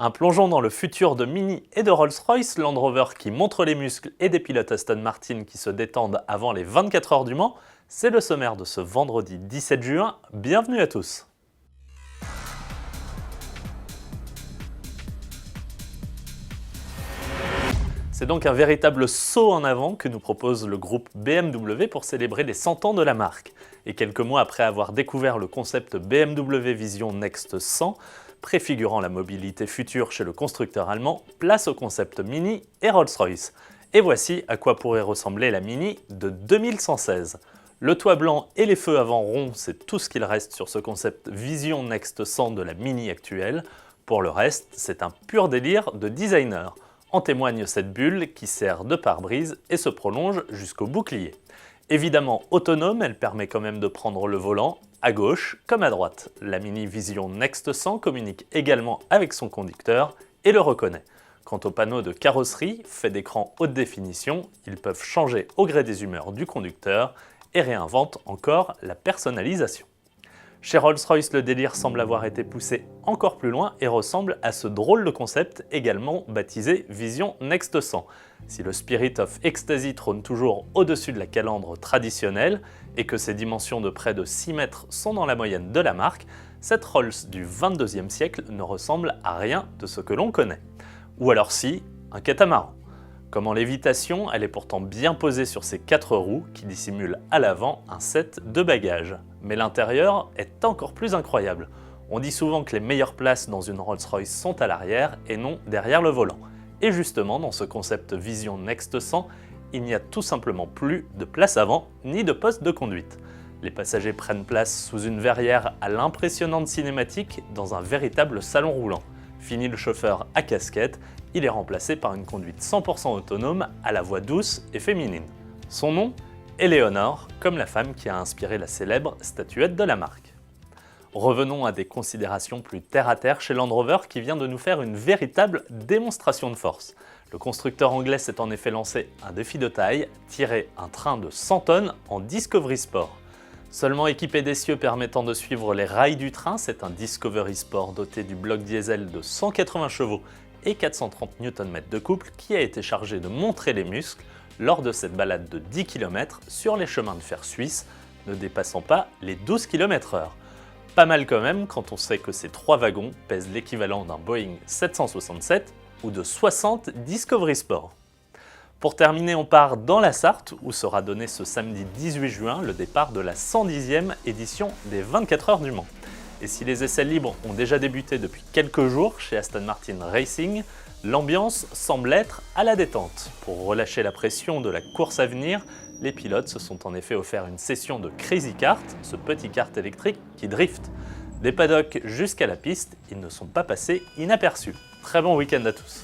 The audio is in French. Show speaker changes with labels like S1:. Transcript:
S1: Un plongeon dans le futur de Mini et de Rolls-Royce, Land Rover qui montre les muscles et des pilotes Aston Martin qui se détendent avant les 24 heures du Mans, c'est le sommaire de ce vendredi 17 juin. Bienvenue à tous. C'est donc un véritable saut en avant que nous propose le groupe BMW pour célébrer les 100 ans de la marque. Et quelques mois après avoir découvert le concept BMW Vision Next 100, préfigurant la mobilité future chez le constructeur allemand, place au concept Mini et Rolls-Royce. Et voici à quoi pourrait ressembler la Mini de 2116. Le toit blanc et les feux avant ronds, c'est tout ce qu'il reste sur ce concept Vision Next 100 de la Mini actuelle. Pour le reste, c'est un pur délire de designer. En témoigne cette bulle qui sert de pare-brise et se prolonge jusqu'au bouclier. Évidemment autonome, elle permet quand même de prendre le volant à gauche comme à droite. La Mini Vision Next 100 communique également avec son conducteur et le reconnaît. Quant aux panneaux de carrosserie, faits d'écran haute définition, ils peuvent changer au gré des humeurs du conducteur et réinventent encore la personnalisation. Chez Rolls-Royce, le délire semble avoir été poussé encore plus loin et ressemble à ce drôle de concept également baptisé Vision Next 100. Si le Spirit of Ecstasy trône toujours au-dessus de la calandre traditionnelle et que ses dimensions de près de 6 mètres sont dans la moyenne de la marque, cette Rolls du 22e siècle ne ressemble à rien de ce que l'on connaît. Ou alors si, un catamaran. Comme en lévitation, elle est pourtant bien posée sur ses 4 roues qui dissimulent à l'avant un set de bagages. Mais l'intérieur est encore plus incroyable. On dit souvent que les meilleures places dans une Rolls-Royce sont à l'arrière et non derrière le volant. Et justement, dans ce concept Vision Next 100, il n'y a tout simplement plus de place avant ni de poste de conduite. Les passagers prennent place sous une verrière à l'impressionnante cinématique dans un véritable salon roulant. Fini le chauffeur à casquette, il est remplacé par une conduite 100% autonome à la voix douce et féminine. Son nom ? Eleonore, comme la femme qui a inspiré la célèbre statuette de la marque. Revenons à des considérations plus terre-à-terre chez Land Rover qui vient de nous faire une véritable démonstration de force. Le constructeur anglais s'est en effet lancé un défi de taille, tirer un train de 100 tonnes en Discovery Sport. Seulement équipé d'essieux permettant de suivre les rails du train, c'est un Discovery Sport doté du bloc diesel de 180 chevaux et 430 Nm de couple qui a été chargé de montrer les muscles lors de cette balade de 10 km sur les chemins de fer suisses, ne dépassant pas les 12 km/h. Pas mal quand même quand on sait que ces 3 wagons pèsent l'équivalent d'un Boeing 767 ou de 60 Discovery Sport. Pour terminer, on part dans la Sarthe où sera donné ce samedi 18 juin le départ de la 110e édition des 24 heures du Mans. Et si les essais libres ont déjà débuté depuis quelques jours chez Aston Martin Racing, l'ambiance semble être à la détente. Pour relâcher la pression de la course à venir, les pilotes se sont en effet offert une session de Crazy Kart, ce petit kart électrique qui drift. Des paddocks jusqu'à la piste, ils ne sont pas passés inaperçus. Très bon week-end à tous.